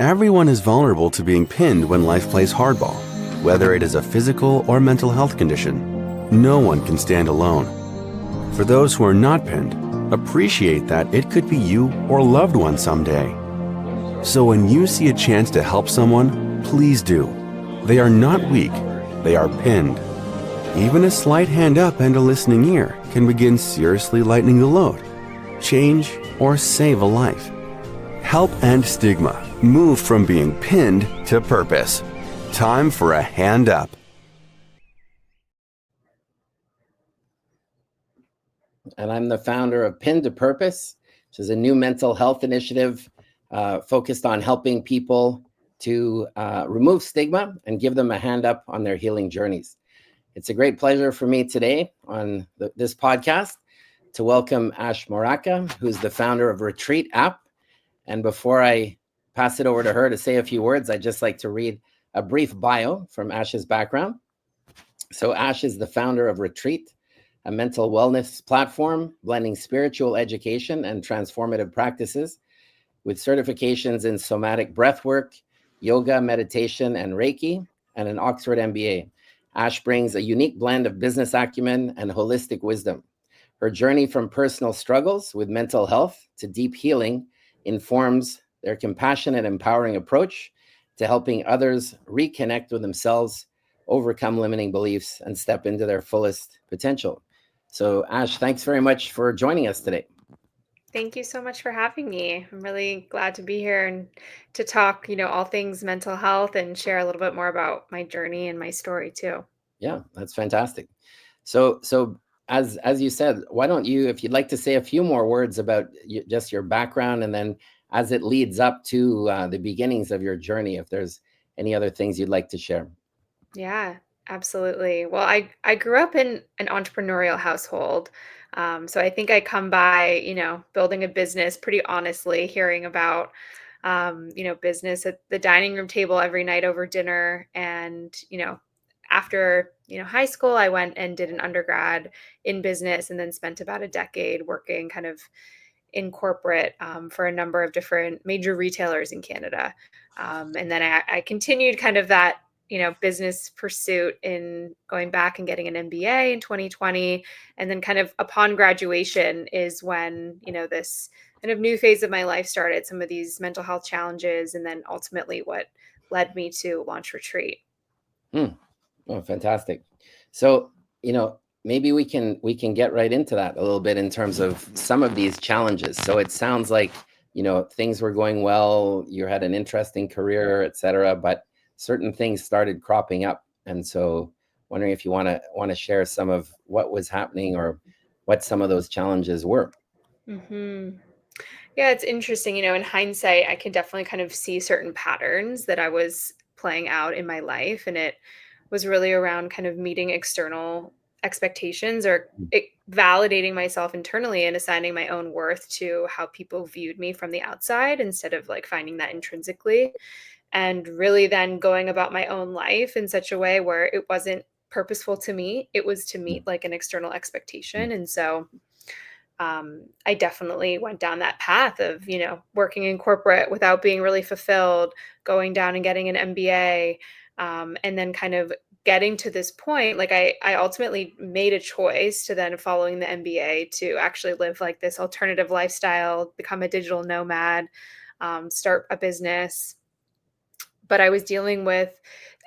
Everyone is vulnerable to being pinned when life plays hardball, whether it is a physical or mental health condition. No one can stand alone. For those who are not pinned, appreciate that it could be you or loved one someday. So when you see a chance to help someone, please do. They are not weak, they are pinned. Even a slight hand up and a listening ear can begin seriously lightening the load, change, or save a life. Help end stigma. Move from being pinned to purpose. Time for a hand up. And I'm the founder of Pinned2Purpose, which is a new mental health initiative focused on helping people to remove stigma and give them a hand up on their healing journeys. It's a great pleasure for me today on this podcast to welcome Ash Moraca, who's the founder of Retreat app. And before I pass it over to her to say a few words, I'd just like to read a brief bio from Ash's background. So Ash is the founder of Retreat, a mental wellness platform blending spiritual education and transformative practices with certifications in somatic breathwork, yoga, meditation, and Reiki, and an Oxford MBA. Ash brings a unique blend of business acumen and holistic wisdom. Her journey from personal struggles with mental health to deep healing informs their compassionate, empowering approach to helping others reconnect with themselves, overcome limiting beliefs, and step into their fullest potential. So, Ash, thanks very much for joining us today. Thank you so much for having me. I'm really glad to be here and to talk, all things mental health and share a little bit more about my journey and my story too. Yeah, that's fantastic. So as you said, why don't you, if you'd like to say a few more words about just your background, and then as it leads up to the beginnings of your journey, if there's any other things you'd like to share. Yeah, absolutely. Well, I grew up in an entrepreneurial household. So I think I come by, building a business pretty honestly, hearing about, business at the dining room table every night over dinner. And, after, high school, I went and did an undergrad in business and then spent about a decade working kind of in corporate for a number of different major retailers in Canada. And then I continued kind of that, business pursuit in going back and getting an MBA in 2020. And then kind of upon graduation is when, this kind of new phase of my life started, some of these mental health challenges, and then ultimately what led me to launch Retreat. Oh, fantastic. So, maybe we can get right into that a little bit in terms of some of these challenges. So it sounds like, things were going well, you had an interesting career, et cetera, but certain things started cropping up. And so wondering if you want to share some of what was happening or what some of those challenges were. Mm-hmm. Yeah, it's interesting. In hindsight, I can definitely kind of see certain patterns that I was playing out in my life. And it was really around kind of meeting external expectations or validating myself internally and assigning my own worth to how people viewed me from the outside instead of like finding that intrinsically. And really then going about my own life in such a way where it wasn't purposeful to me. It was to meet like an external expectation. And so I definitely went down that path of, working in corporate without being really fulfilled, going down and getting an MBA, and then kind of getting to this point. Like I ultimately made a choice to then following the MBA to actually live like this alternative lifestyle, become a digital nomad, start a business. But I was dealing with,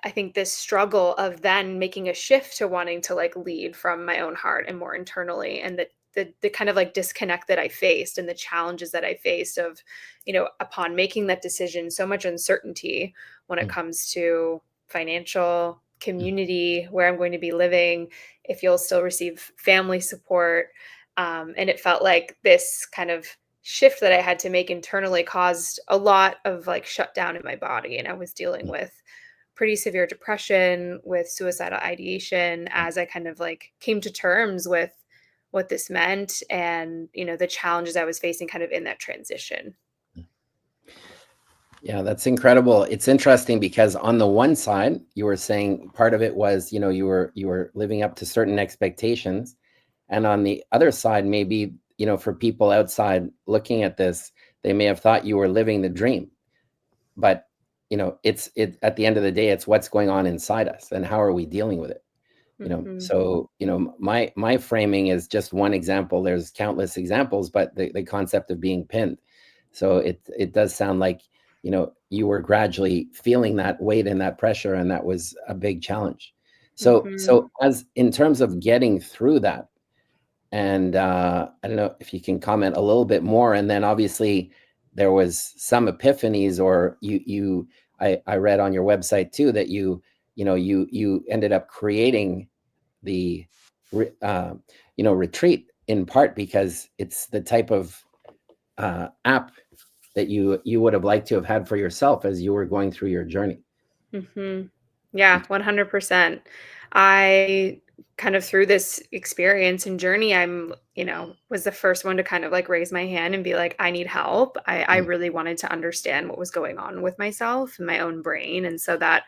I think, this struggle of then making a shift to wanting to like lead from my own heart and more internally. And the kind of like disconnect that I faced and the challenges that I faced of, upon making that decision, so much uncertainty when it comes to financial, community, where I'm going to be living, if you'll still receive family support. And it felt like this kind of shift that I had to make internally caused a lot of like shutdown in my body. And I was dealing with pretty severe depression, with suicidal ideation as I kind of like came to terms with what this meant and, the challenges I was facing kind of in that transition. Yeah, that's incredible. It's interesting because on the one side, you were saying part of it was, you were living up to certain expectations. And on the other side, maybe, for people outside looking at this, they may have thought you were living the dream. but it's at the end of the day, it's what's going on inside us and how are we dealing with it. So my framing is just one example. There's countless examples, but the concept of being pinned. So it does sound like you were gradually feeling that weight and that pressure, and that was a big challenge. So as in terms of getting through that, and I don't know if you can comment a little bit more. And then obviously there was some epiphanies, or I read on your website too that you ended up creating the retreat, in part because it's the type of app that you would have liked to have had for yourself as you were going through your journey. Yeah, 100%. I kind of, through this experience and journey, was the first one to kind of like raise my hand and be like, I need help. I really wanted to understand what was going on with myself and my own brain. And so that,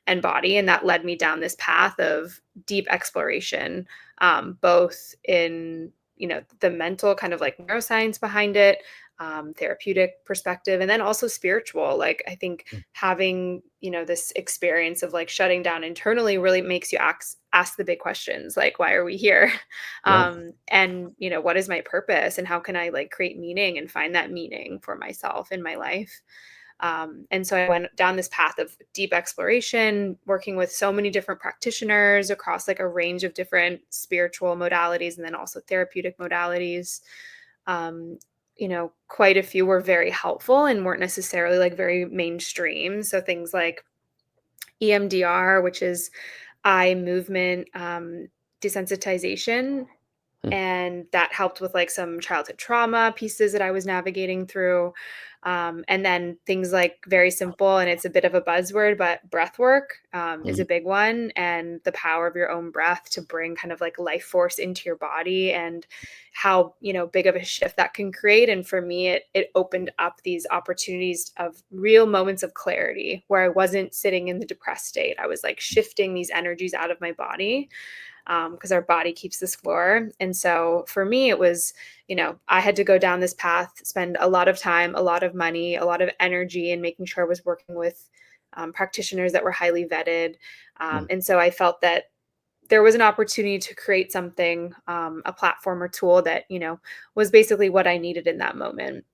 and body, and that led me down this path of deep exploration, both in, the mental kind of like neuroscience behind it, therapeutic perspective, and then also spiritual. Like, I think having, this experience of like shutting down internally really makes you ask the big questions, like, why are we here? And, what is my purpose, and how can I like create meaning and find that meaning for myself in my life? And so I went down this path of deep exploration, working with so many different practitioners across like a range of different spiritual modalities, and then also therapeutic modalities. Quite a few were very helpful and weren't necessarily like very mainstream. So things like EMDR, which is eye movement desensitization. And that helped with like some childhood trauma pieces that I was navigating through. And then things like, very simple, and it's a bit of a buzzword, but breathwork is a big one, and the power of your own breath to bring kind of like life force into your body, and how, big of a shift that can create. And for me, it opened up these opportunities of real moments of clarity where I wasn't sitting in the depressed state. I was like shifting these energies out of my body, because our body keeps the score. And so for me, it was, I had to go down this path, spend a lot of time, a lot of money, a lot of energy in making sure I was working with practitioners that were highly vetted. And so I felt that there was an opportunity to create something, a platform or tool that, was basically what I needed in that moment.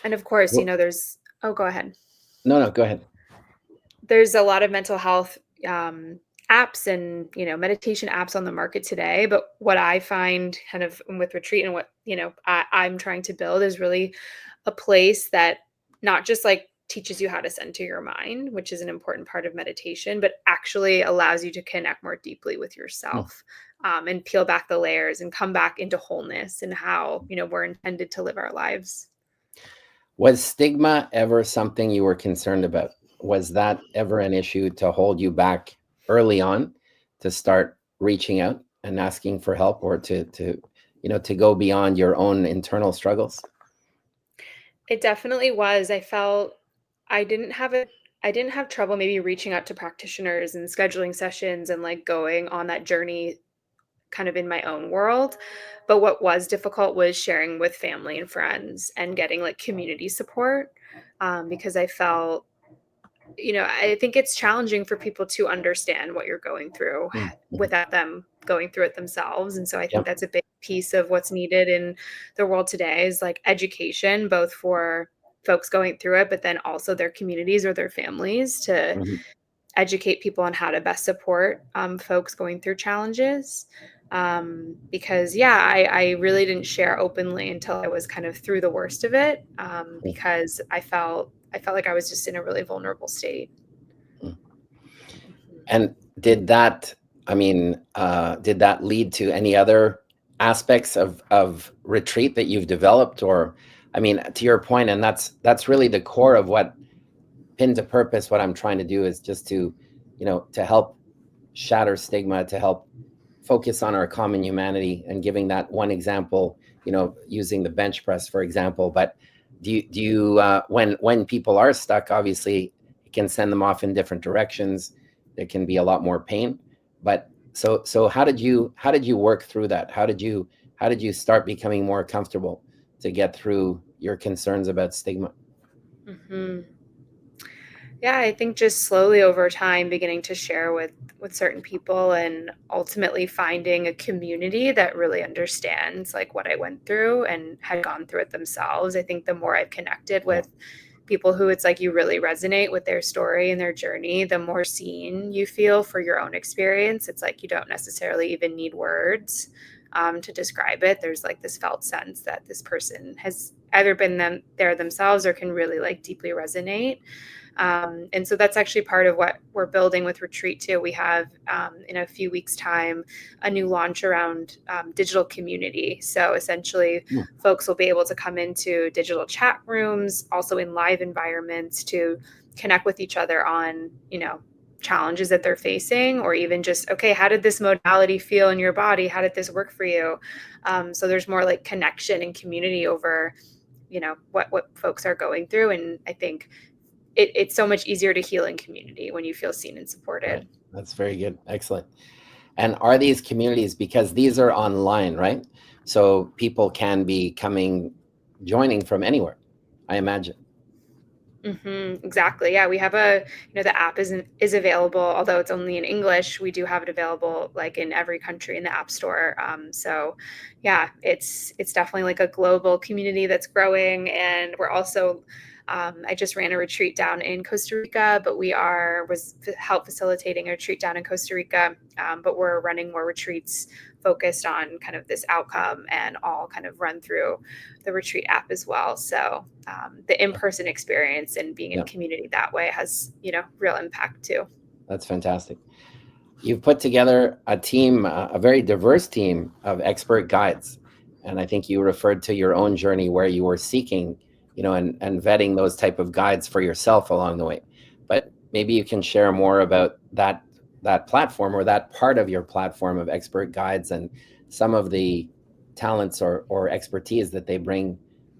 And of course, go ahead. No, go ahead. There's a lot of mental health apps and, meditation apps on the market today. But what I find kind of with retreat, and what, I'm trying to build, is really a place that not just like teaches you how to center your mind, which is an important part of meditation, but actually allows you to connect more deeply with yourself, and peel back the layers and come back into wholeness and how, we're intended to live our lives. Was stigma ever something you were concerned about? Was that ever an issue to hold you back early on to start reaching out and asking for help, or to go beyond your own internal struggles? It definitely was. I felt I didn't have trouble maybe reaching out to practitioners and scheduling sessions and like going on that journey kind of in my own world. But what was difficult was sharing with family and friends and getting like community support, because I felt, I think it's challenging for people to understand what you're going through without them going through it themselves. And so I think that's a big piece of what's needed in the world today, is like education, both for folks going through it, but then also their communities or their families, to educate people on how to best support folks going through challenges. Because I really didn't share openly until I was kind of through the worst of it, because I felt like I was just in a really vulnerable state. And did that lead to any other aspects of retreat that you've developed? Or, to your point, and that's really the core of what Pinned2Purpose, what I'm trying to do, is just to help shatter stigma, to help focus on our common humanity, and giving that one example, using the bench press, for example. But do you when people are stuck, obviously it can send them off in different directions. There can be a lot more pain. But so how did you work through that? How did you start becoming more comfortable to get through your concerns about stigma? Yeah, I think just slowly over time beginning to share with certain people and ultimately finding a community that really understands like what I went through and had gone through it themselves. I think the more I've connected Yeah. with people who it's like you really resonate with their story and their journey, the more seen you feel for your own experience. It's like you don't necessarily even need words to describe it. There's like this felt sense that this person has either been there themselves or can really like deeply resonate. And so that's actually part of what we're building with Retreat too. We have in a few weeks' time a new launch around digital community. So essentially, Hmm. folks will be able to come into digital chat rooms, also in live environments, to connect with each other on, challenges that they're facing, or even just, okay, how did this modality feel in your body? How did this work for you? So there's more like connection and community over, what folks are going through. And I think it's so much easier to heal in community when you feel seen and supported. Right. That's very good. Excellent. And are these communities, because these are online, right? So people can be joining from anywhere, I imagine. Exactly. Yeah, we have the app is available, although it's only in English. We do have it available like in every country in the App Store. So, yeah, it's definitely like a global community that's growing, and we're also. I just ran a retreat down in Costa Rica, but was help facilitating a retreat down in Costa Rica. But we're running more retreats focused on kind of this outcome and all kind of run through the retreat app as well. So the in-person experience and being in Yeah. community that way has, real impact too. That's fantastic. You've put together a team, a very diverse team of expert guides. And I think you referred to your own journey where you were seeking, and vetting those type of guides for yourself along the way. But maybe you can share more about that platform, or that part of your platform of expert guides, and some of the talents or expertise that they bring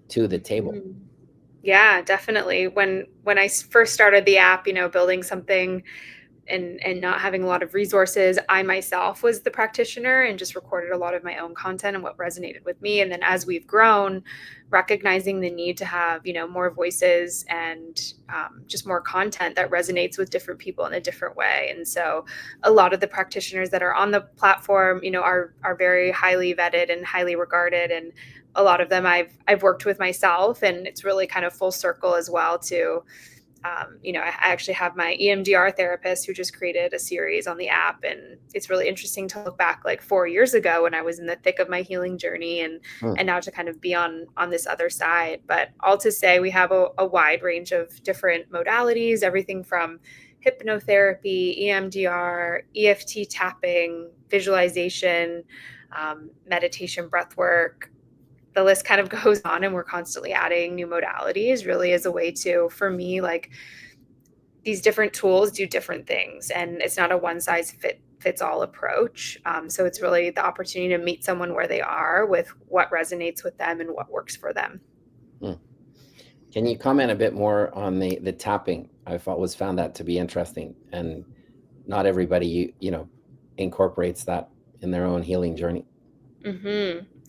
to the table. Mhm. Yeah, definitely. When I first started the app, building something and not having a lot of resources, I myself was the practitioner and just recorded a lot of my own content and what resonated with me. And then as we've grown, recognizing the need to have, more voices and just more content that resonates with different people in a different way. And so a lot of the practitioners that are on the platform, are very highly vetted and highly regarded. And a lot of them I've worked with myself, and it's really kind of full circle as well to I actually have my EMDR therapist who just created a series on the app. And it's really interesting to look back like 4 years ago when I was in the thick of my healing journey, and now to kind of be on this other side. But all to say, we have a wide range of different modalities, everything from hypnotherapy, EMDR, EFT tapping, visualization, meditation, breath work. The list kind of goes on, and we're constantly adding new modalities, really as a way to, for me, like, these different tools do different things, and it's not a one size fits all approach. So it's really the opportunity to meet someone where they are with what resonates with them and what works for them. Can you comment a bit more on the tapping? I found that to be interesting, and not everybody incorporates that in their own healing journey.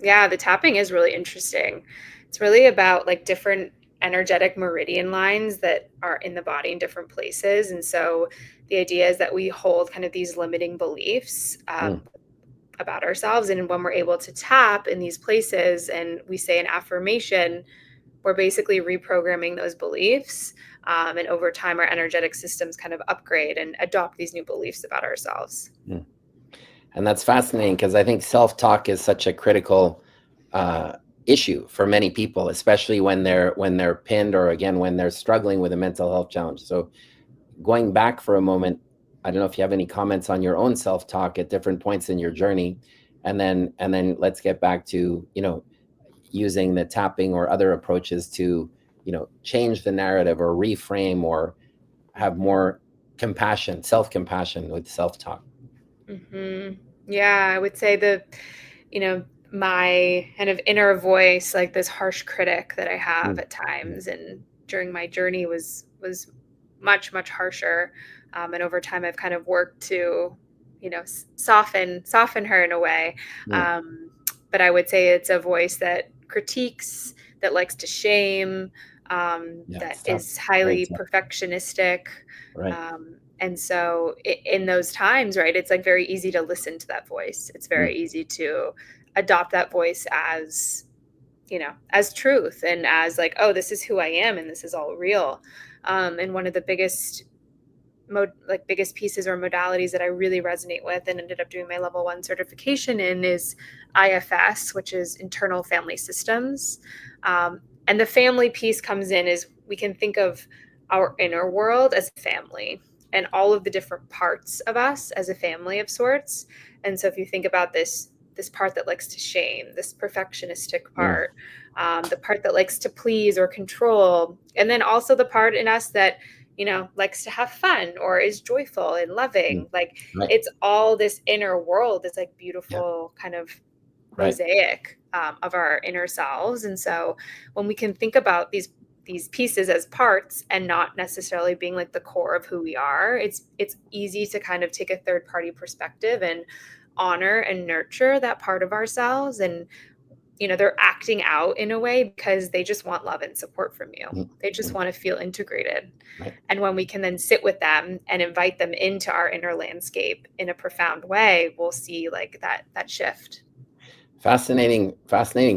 Yeah, the tapping is really interesting. It's really about like different energetic meridian lines that are in the body in different places. And so the idea is that we hold kind of these limiting beliefs about ourselves. And when we're able to tap in these places and we say an affirmation, we're basically reprogramming those beliefs. And over time, our energetic systems kind of upgrade and adopt these new beliefs about ourselves. And that's fascinating, because I think self-talk is such a critical issue for many people, especially when they're pinned, or again, when they're struggling with a mental health challenge. So going back for a moment, I don't know if you have any comments on your own self-talk at different points in your journey, and then let's get back to, using the tapping or other approaches to, change the narrative or reframe or have more compassion, self-compassion with self-talk. Yeah, I would say my kind of inner voice, like this harsh critic that I have at times, and during my journey was much, much harsher. And over time, I've kind of worked to, soften her in a way. But I would say it's a voice that critiques, that likes to shame, It's that tough. is Very highly tough. perfectionistic. Right. And so in those times, right, it's like very easy to listen to that voice. It's very easy to adopt that voice as, as truth and as like, oh, this is who I am and this is all real. And one of the biggest pieces or modalities that I really resonate with and ended up doing my level 1 certification in is IFS, which is internal family systems. And the family piece comes in is we can think of our inner world as a family and all of the different parts of us as a family of sorts. And so if you think about this part that likes to shame, this perfectionistic part, the part that likes to please or control, and then also the part in us that likes to have fun or is joyful and loving. Like Right. it's all this inner world, this like beautiful kind of mosaic of our inner selves. And so when we can think about these pieces as parts and not necessarily being like the core of who we are, it's easy to kind of take a third party perspective and honor and nurture that part of ourselves. And they're acting out in a way because they just want love and support from you. They just want to feel integrated. Right. And when we can then sit with them and invite them into our inner landscape in a profound way, we'll see like that shift. Fascinating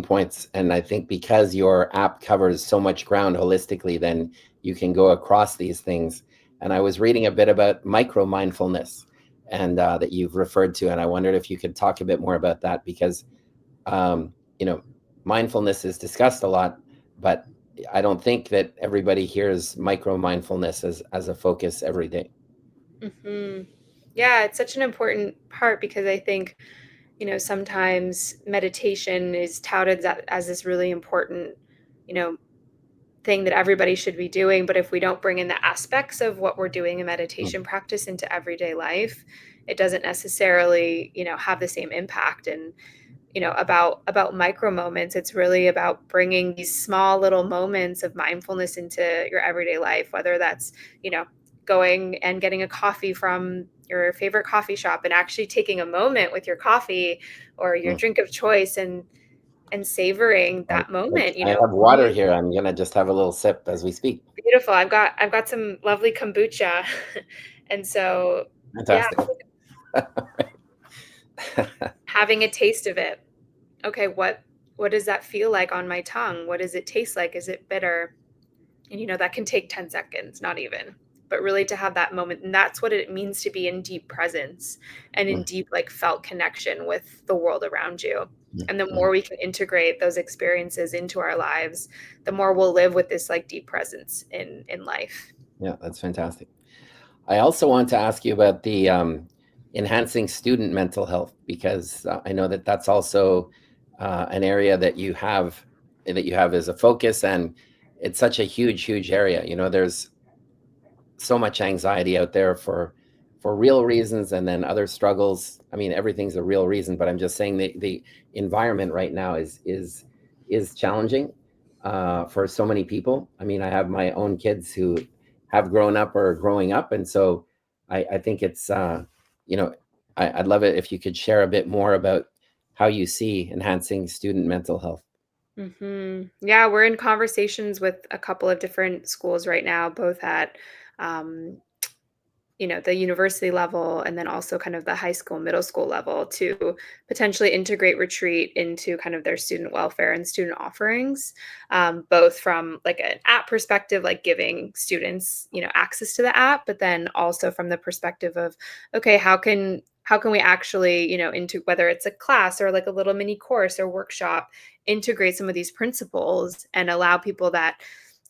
points. And I think because your app covers so much ground holistically, then you can go across these things. And I was reading a bit about micro mindfulness and that you've referred to. And I wondered if you could talk a bit more about that, because mindfulness is discussed a lot, but I don't think that everybody hears micro mindfulness as a focus every day. Yeah, it's such an important part because I think, sometimes meditation is touted as this really important, thing that everybody should be doing. But if we don't bring in the aspects of what we're doing in meditation practice into everyday life, it doesn't necessarily, have the same impact. And about micro moments, it's really about bringing these small little moments of mindfulness into your everyday life, whether that's going and getting a coffee from your favorite coffee shop and actually taking a moment with your coffee or your drink of choice and savoring that moment. I have water here. I'm gonna just have a little sip as we speak. Beautiful. I've got some lovely kombucha. And so Fantastic. having a taste of it. Okay, what does that feel like on my tongue? What does it taste like? Is it bitter? And that can take 10 seconds, not even. But really to have that moment, and that's what it means to be in deep presence and in deep like felt connection with the world around you. And the more we can integrate those experiences into our lives, the more we'll live with this like deep presence in life. Yeah, that's fantastic. I also want to ask you about the enhancing student mental health, because I know that that's also an area that you have as a focus, and it's such a huge area. There's so much anxiety out there for real reasons, and then other struggles. I mean, everything's a real reason, but I'm just saying the environment right now is challenging for so many people. I mean, I have my own kids who have grown up or are growing up, and so I think it's I'd love it if you could share a bit more about how you see enhancing student mental health. Yeah, we're in conversations with a couple of different schools right now, both at the university level and then also kind of the high school, middle school level, to potentially integrate retreat into kind of their student welfare and student offerings, both from like an app perspective, like giving students, access to the app, but then also from the perspective of, okay, how can we actually, into whether it's a class or like a little mini course or workshop, integrate some of these principles and allow people that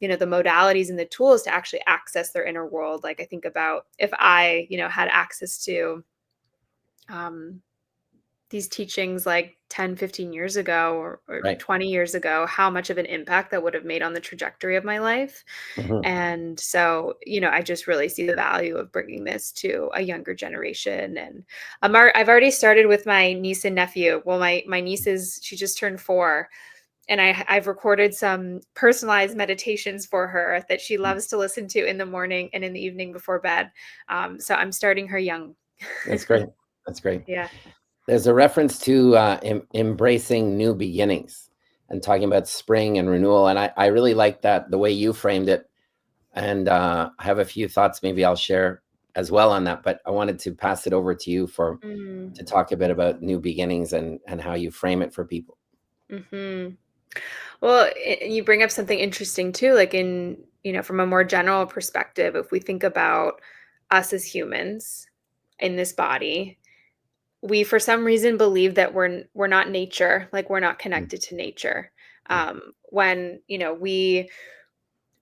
the modalities and the tools to actually access their inner world. Like I think about if I, had access to these teachings like 10, 15 years ago or Right. 20 years ago, how much of an impact that would have made on the trajectory of my life. And so, I just really see the value of bringing this to a younger generation. And I've already started with my niece and nephew. Well, my niece she just turned 4. And I've recorded some personalized meditations for her that she loves to listen to in the morning and in the evening before bed. So I'm starting her young. That's great. That's great. Yeah. There's a reference to embracing new beginnings. and talking about spring and renewal. And I really like that, the way you framed it. And I have a few thoughts maybe I'll share as well on that, but I wanted to pass it over to you to talk a bit about new beginnings and how you frame it for people. Well, you bring up something interesting too, like from a more general perspective, if we think about us as humans in this body, we for some reason believe that we're not nature, like we're not connected to nature. When we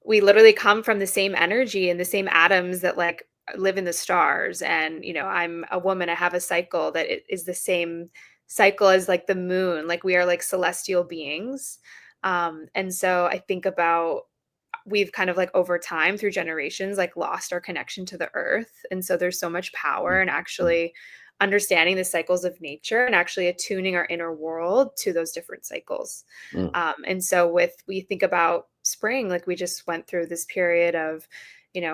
literally come from the same energy and the same atoms that like live in the stars. And I'm a woman, I have a cycle that is the same cycle as like the moon. Like we are like celestial beings. And so I think about, we've kind of like over time through generations like lost our connection to the earth, and so there's so much power in actually understanding the cycles of nature and actually attuning our inner world to those different cycles. And so we think about spring, like we just went through this period of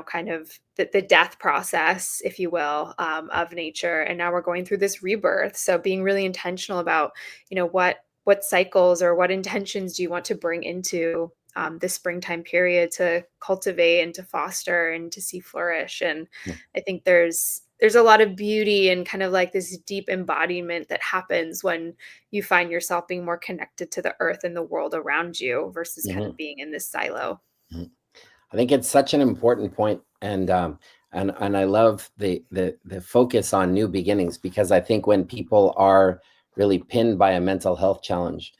kind of the death process, if you will, of nature, and now we're going through this rebirth. So being really intentional about what cycles or what intentions do you want to bring into this springtime period to cultivate and to foster and to see flourish. And I think there's a lot of beauty and kind of like this deep embodiment that happens when you find yourself being more connected to the earth and the world around you versus kind of being in this silo. I think it's such an important point, and I love the focus on new beginnings, because I think when people are really pinned by a mental health challenge,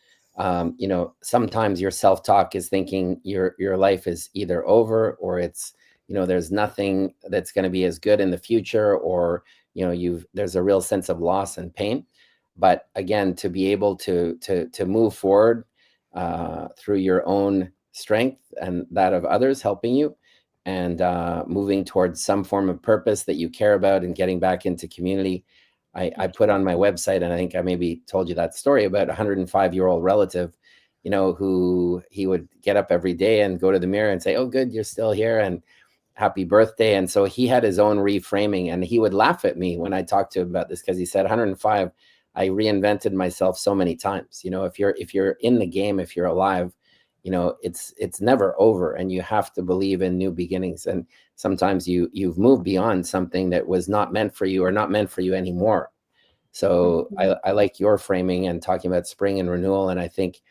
sometimes your self-talk is thinking your life is either over, or it's there's nothing that's going to be as good in the future, or there's a real sense of loss and pain. But again, to be able to move forward through your own strength and that of others helping you, and moving towards some form of purpose that you care about, and getting back into community. I put on my website, and I think I maybe told you that story about a 105-year-old relative, who he would get up every day and go to the mirror and say, "Oh, good, you're still here, and happy birthday." And so he had his own reframing, and he would laugh at me when I talked to him about this, because he said, 105, I reinvented myself so many times. If you're in the game, if you're alive, it's never over, and you have to believe in new beginnings. And sometimes you've moved beyond something that was not meant for you, or not meant for you anymore. So I like your framing and talking about spring and renewal, and I think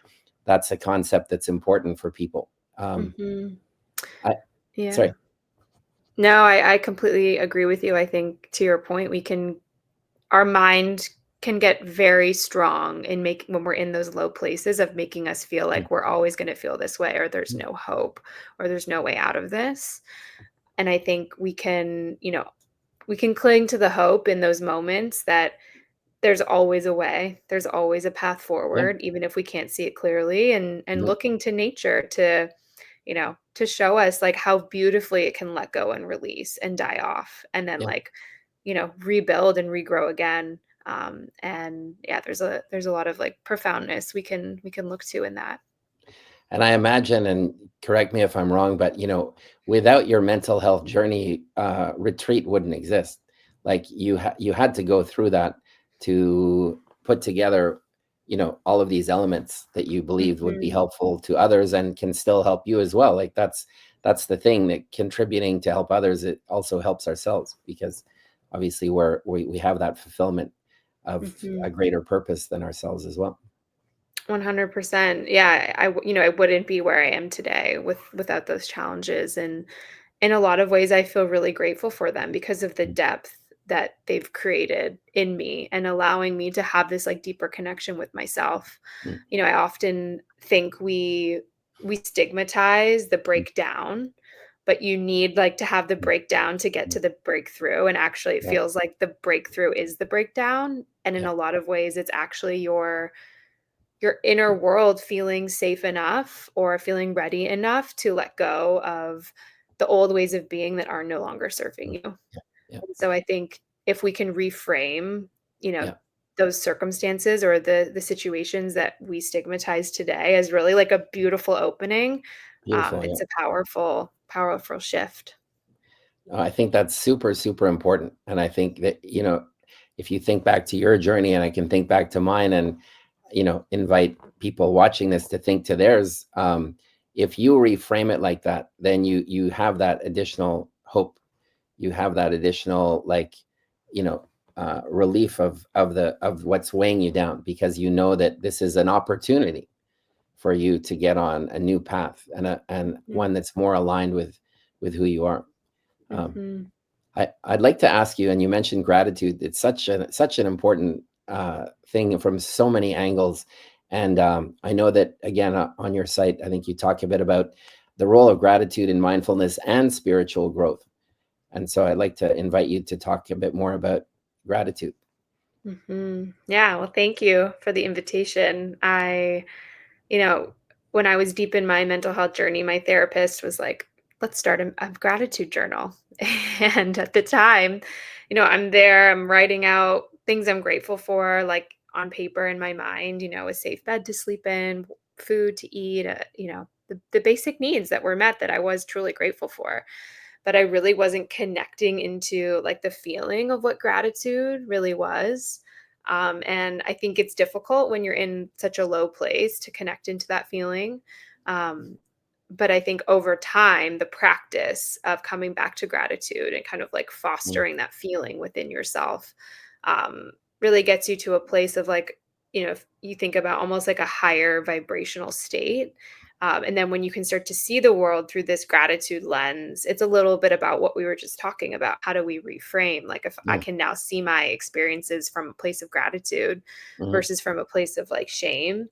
that's a concept that's important for people. Sorry. No, I completely agree with you. I think, to your point, our mind can get very strong in when we're in those low places of making us feel like we're always going to feel this way, or there's no hope, or there's no way out of this. And I think we can cling to the hope in those moments that there's always a way, there's always a path forward, even if we can't see it clearly, and looking to nature to show us like how beautifully it can let go and release and die off, and then rebuild and regrow again. And yeah, there's a lot of like profoundness we can look to in that. And I imagine, and correct me if I'm wrong, but without your mental health journey, retreat wouldn't exist. Like you had to go through that to put together all of these elements that you believed would be helpful to others, and can still help you as well. Like that's the thing, that contributing to help others, it also helps ourselves, because obviously we have that fulfillment of a greater purpose than ourselves as well. 100%. Yeah, I wouldn't be where I am today without those challenges, and in a lot of ways I feel really grateful for them because of the depth that they've created in me, and allowing me to have this like deeper connection with myself. I often think we stigmatize the breakdown, but you need like to have the breakdown to get to the breakthrough. And actually it feels like the breakthrough is the breakdown. And in a lot of ways, it's actually your inner world feeling safe enough or feeling ready enough to let go of the old ways of being that are no longer serving you. So I think if we can reframe, those circumstances or the situations that we stigmatize today as really like a beautiful opening, it's a powerful shift. I think that's super, super important. And I think that, if you think back to your journey, and I can think back to mine, and invite people watching this to think to theirs. If you reframe it like that, then you have that additional hope. You have that additional relief of what's weighing you down, because you know that this is an opportunity for you to get on a new path, and one that's more aligned with who you are. I'd like to ask you, and you mentioned gratitude. It's such an important thing from so many angles. And I know that, again, on your site, I think you talk a bit about the role of gratitude in mindfulness and spiritual growth. And so I'd like to invite you to talk a bit more about gratitude. Yeah, well, thank you for the invitation. When I was deep in my mental health journey, my therapist was like, let's start a gratitude journal. And at the time, I'm writing out things I'm grateful for, like on paper in my mind, a safe bed to sleep in, food to eat, the basic needs that were met that I was truly grateful for. But I really wasn't connecting into like the feeling of what gratitude really was. And I think it's difficult when you're in such a low place to connect into that feeling. But I think over time, the practice of coming back to gratitude and kind of like fostering that feeling within yourself really gets you to a place of like, if you think about almost like a higher vibrational state. And then when you can start to see the world through this gratitude lens, it's a little bit about what we were just talking about. How do we reframe? Like if I can now see my experiences from a place of gratitude versus from a place of like shame,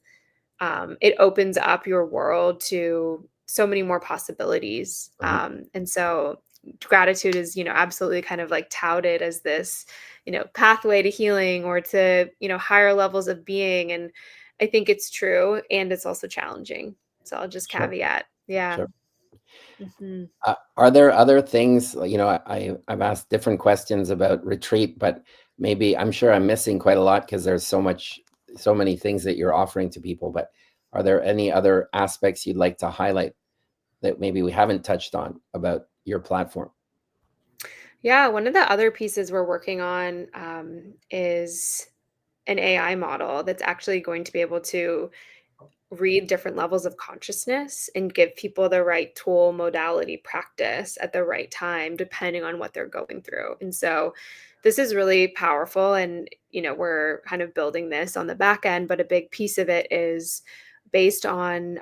it opens up your world to so many more possibilities. And so gratitude is, absolutely kind of like touted as this, pathway to healing or to, higher levels of being. And I think it's true. And it's also challenging. So I'll just caveat. Yeah. Sure. Mhm. Are there other things, I've asked different questions about retreat, but maybe I'm sure I'm missing quite a lot because there's so many things that you're offering to people, but are there any other aspects you'd like to highlight that maybe we haven't touched on about your platform? Yeah. One of the other pieces we're working on is an AI model that's actually going to be able to read different levels of consciousness and give people the right tool, modality, practice at the right time, depending on what they're going through. And so this is really powerful. And, we're kind of building this on the back end, but a big piece of it is based on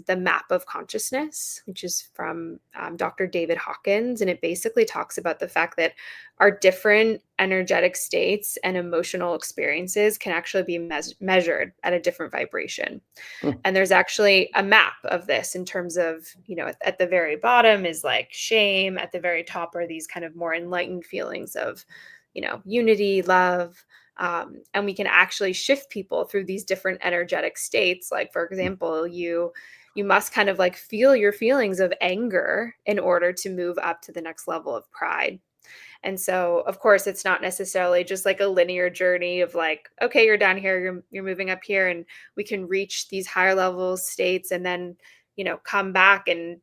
the map of consciousness, which is from Dr. David Hawkins. And it basically talks about the fact that our different energetic states and emotional experiences can actually be measured at a different vibration. And there's actually a map of this in terms of, at the very bottom is like shame. At the very top are these kind of more enlightened feelings of, unity, love. And we can actually shift people through these different energetic states. Like, for example, you must kind of like feel your feelings of anger in order to move up to the next level of pride. And so, of course, it's not necessarily just like a linear journey of like, okay, you're down here, you're moving up here, and we can reach these higher level states and then, come back and,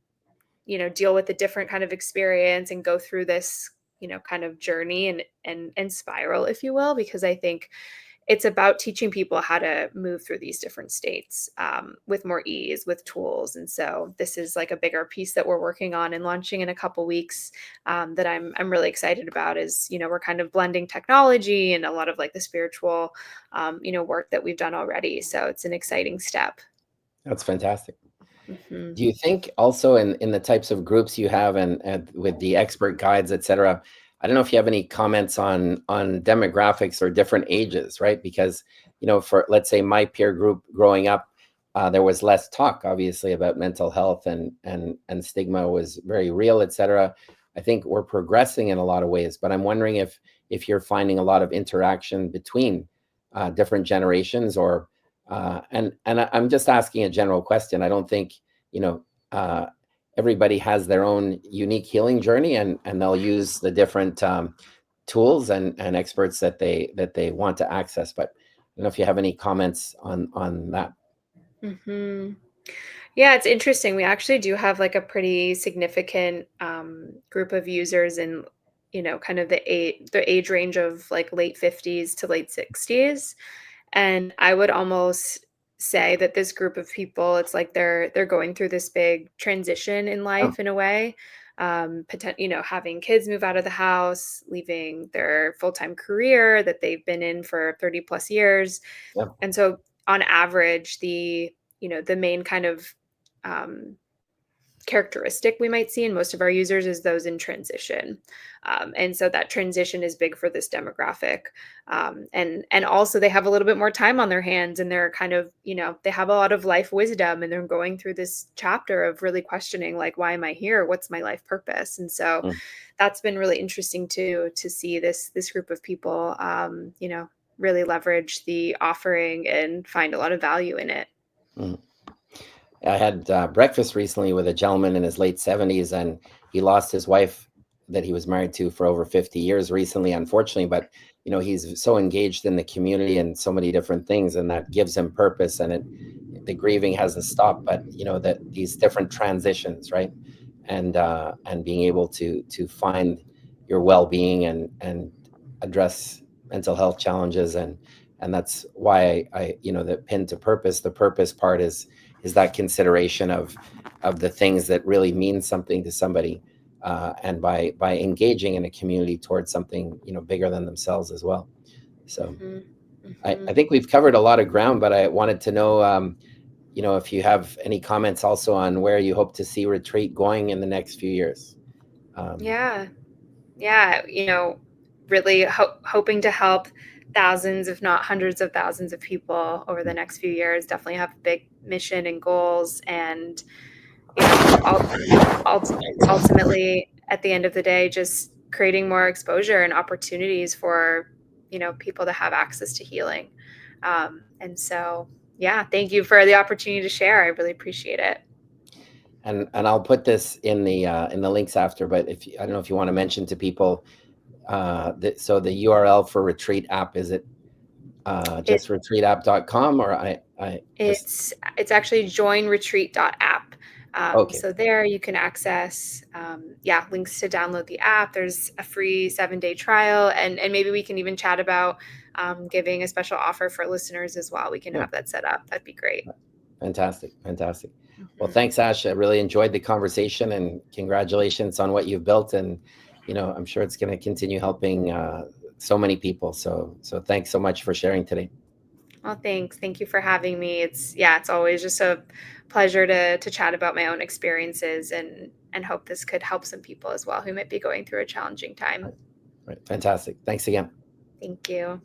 deal with a different kind of experience and go through this, kind of journey and spiral, if you will, because I think it's about teaching people how to move through these different states with more ease, with tools. And so this is like a bigger piece that we're working on and launching in a couple weeks that I'm really excited about. Is we're kind of blending technology and a lot of like the spiritual work that we've done already. So it's an exciting step. That's fantastic. Mhm. Do you think also in the types of groups you have and with the expert guides, et cetera, I don't know if you have any comments on demographics or different ages, right? Because, for, let's say, my peer group growing up, there was less talk, obviously, about mental health and stigma was very real, et cetera. I think we're progressing in a lot of ways, but I'm wondering if you're finding a lot of interaction between different generations and I'm just asking a general question. I don't think, everybody has their own unique healing journey, and they'll use the different tools and experts that they want to access. But I don't know if you have any comments on that. Mhm. Yeah, it's interesting. We actually do have like a pretty significant group of users in, kind of the age range of like late 50s to late 60s. And I would almost say that this group of people, it's like they're going through this big transition in Oh, life in a way. Having kids move out of the house, leaving their full-time career that they've been in for 30 plus years. yeah. And so on average, the main kind of um, characteristic we might see in most of our users is those in transition. And so that transition is big for this demographic. And also they have a little bit more time on their hands, and they're kind of, they have a lot of life wisdom, and they're going through this chapter of really questioning, like, why am I here? What's my life purpose? And so Mm, that's been really interesting to see this group of people, really leverage the offering and find a lot of value in it. mm. I had breakfast recently with a gentleman in his late 70s, and he lost his wife that he was married to for over 50 years recently, unfortunately. But he's so engaged in the community and so many different things, and that gives him purpose. And the grieving hasn't stopped, but that these different transitions, right? And being able to find your well-being and address mental health challenges, and that's why I the pin to purpose, the purpose part is that consideration of the things that really mean something to somebody, and by engaging in a community towards something bigger than themselves as well. So Hmm. I Hmm. think we've covered a lot of ground, but I wanted to know if you have any comments also on where you hope to see Retreat going in the next few years. um, Yeah. Yeah, really hoping to help thousands, if not hundreds of thousands of people over the next few years. Definitely have a big mission and goals, and you know, ultimately, at the end of the day, just creating more exposure and opportunities for people to have access to healing. And so, yeah, thank you for the opportunity to share. I really appreciate it. and I'll put this in the links after, but I don't know if you want to mention to people, so the URL for Retreat app, is it It just retreatapp.com, or I just It's actually joinretreat.app. okay. So there you can access, links to download the app. There's a free 7-day trial, and maybe we can even chat about giving a special offer for listeners as well. We can Yeah, have that set up. That'd be great. fantastic. Well, Mhm. thanks, Ash. I really enjoyed the conversation, and congratulations on what you've built. And I'm sure it's going to continue helping so many people. So thanks so much for sharing today. Well, thanks. Thank you for having me. It's always just a pleasure to chat about my own experiences, and hope this could help some people as well who might be going through a challenging time. Right. Fantastic. Thanks again. Thank you.